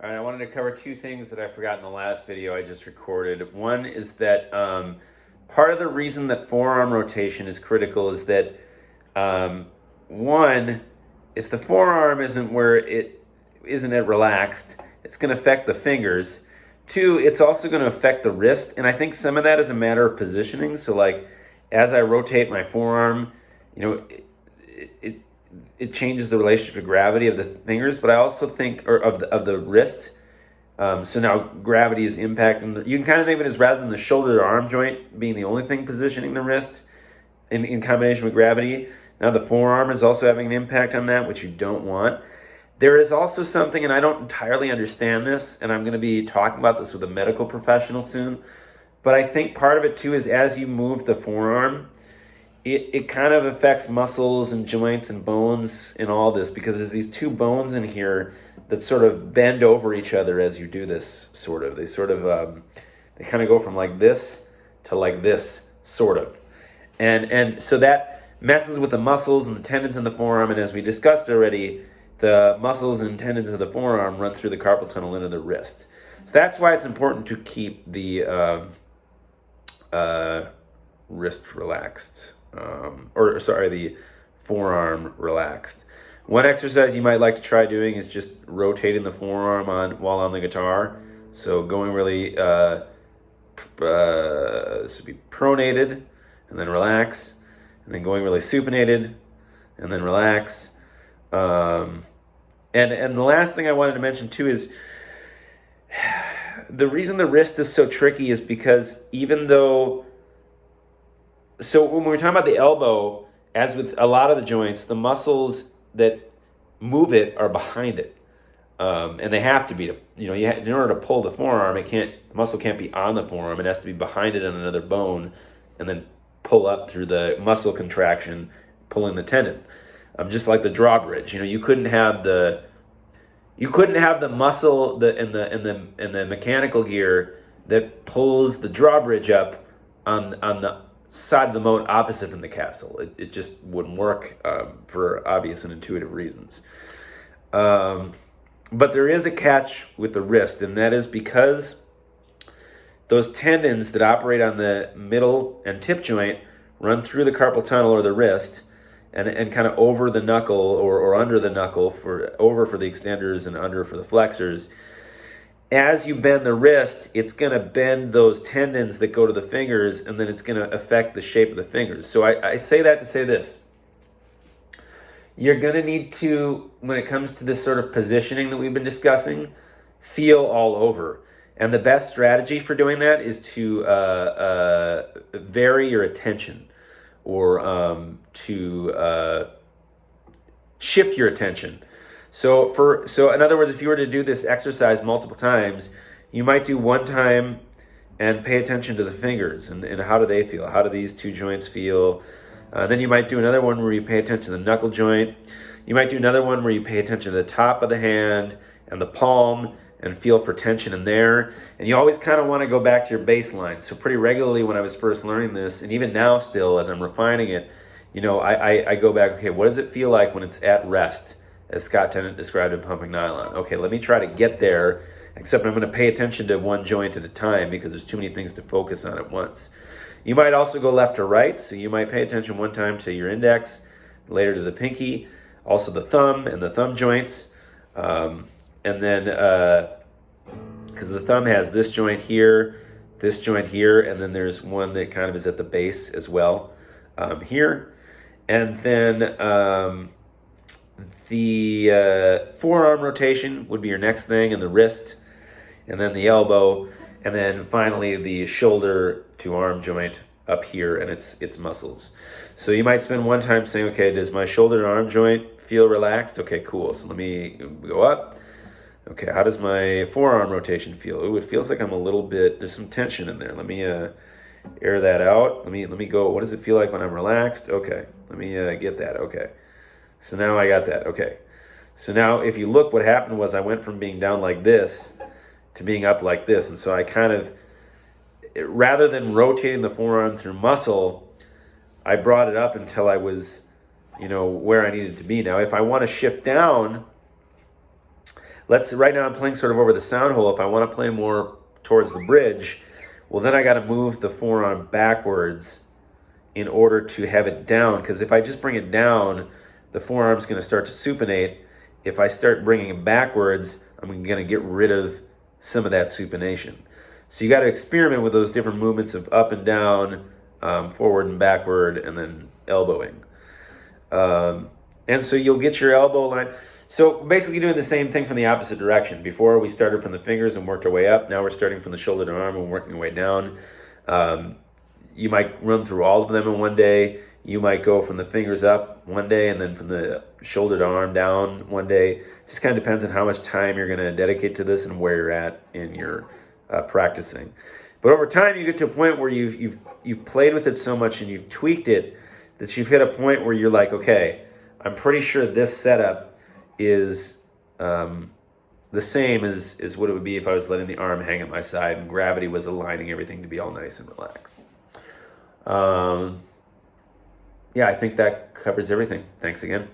All right, I wanted to cover two things that I forgot in the last video I just recorded. One is that part of the reason that forearm rotation is critical is that one, if the forearm isn't relaxed, it's going to affect the fingers. Two, it's also going to affect the wrist, and I think some of that is a matter of positioning. So like as I rotate my forearm, it changes the relationship to gravity of the fingers, but I also think, or of the wrist. So now gravity is impacting. You can kind of think of it as, rather than the shoulder to arm joint being the only thing positioning the wrist in combination with gravity, now the forearm is also having an impact on that, which you don't want. There is also something, and I don't entirely understand this, and I'm going to be talking about this with a medical professional soon, but I think part of it too is as you move the forearm, it kind of affects muscles and joints and bones in all this, because there's these two bones in here that sort of bend over each other as you do this, sort of. They kind of go from like this to like this, sort of. And so that messes with the muscles and the tendons in the forearm, and as we discussed already, the muscles and tendons of the forearm run through the carpal tunnel into the wrist. So that's why it's important to keep the wrist relaxed. The forearm relaxed. One exercise you might like to try doing is just rotating the forearm while on the guitar. So going really, this would be pronated, and then relax, and then going really supinated, and then relax. And the last thing I wanted to mention too is the reason the wrist is so tricky is because so when we're talking about the elbow, as with a lot of the joints, the muscles that move it are behind it, and they have to be. In order to pull the forearm, the muscle can't be on the forearm; it has to be behind it on another bone, and then pull up through the muscle contraction, pulling the tendon. Just like the drawbridge, you couldn't have the muscle in the mechanical gear that pulls the drawbridge up on the side of the moat opposite from the castle. It just wouldn't work for obvious and intuitive reasons. But there is a catch with the wrist, and that is because those tendons that operate on the middle and tip joint run through the carpal tunnel or the wrist and kind of over the knuckle or under the knuckle, over for the extenders and under for the flexors. As you bend the wrist, it's going to bend those tendons that go to the fingers, and then it's going to affect the shape of the fingers. So I say that to say this. You're going to need to, when it comes to this sort of positioning that we've been discussing, feel all over. And the best strategy for doing that is to vary your attention, or to shift your attention. So in other words, if you were to do this exercise multiple times, you might do one time and pay attention to the fingers and how do they feel? How do these two joints feel? Then you might do another one where you pay attention to the knuckle joint. You might do another one where you pay attention to the top of the hand and the palm and feel for tension in there. And you always kind of want to go back to your baseline. So pretty regularly when I was first learning this, and even now still as I'm refining it, I go back, okay, what does it feel like when it's at rest? As Scott Tennant described in Pumping Nylon. Okay, let me try to get there, except I'm going to pay attention to one joint at a time because there's too many things to focus on at once. You might also go left to right, so you might pay attention one time to your index, later to the pinky, also the thumb and the thumb joints. And then, because the thumb has this joint here, and then there's one that kind of is at the base as well, here. And then the forearm rotation would be your next thing, and the wrist, and then the elbow, and then finally the shoulder to arm joint up here and its muscles. So you might spend one time saying, okay, does my shoulder to arm joint feel relaxed? Okay, cool. So let me go up. Okay, how does my forearm rotation feel? Ooh, it feels like I'm a little bit, there's some tension in there. Let me air that out. Let me go, what does it feel like when I'm relaxed? Okay, let me get that. Okay. So now I got that. Okay. So now if you look, what happened was I went from being down like this to being up like this. And so I kind of, rather than rotating the forearm through muscle, I brought it up until I was, where I needed to be. Now, if I want to shift down, right now I'm playing sort of over the sound hole. If I want to play more towards the bridge, well, then I got to move the forearm backwards in order to have it down, because if I just bring it down, the forearm's going to start to supinate. If I start bringing it backwards, I'm going to get rid of some of that supination. So you got to experiment with those different movements of up and down, forward and backward, and then elbowing. And so you'll get your elbow line. So basically doing the same thing from the opposite direction. Before we started from the fingers and worked our way up. Now we're starting from the shoulder to arm and working our way down. You might run through all of them in one day. You might go from the fingers up one day and then from the shoulder to arm down one day. It just kind of depends on how much time you're going to dedicate to this and where you're at in your practicing. But over time, you get to a point where you've played with it so much and you've tweaked it that you've hit a point where you're like, okay, I'm pretty sure this setup is the same as what it would be if I was letting the arm hang at my side and gravity was aligning everything to be all nice and relaxed. Yeah, I think that covers everything. Thanks again.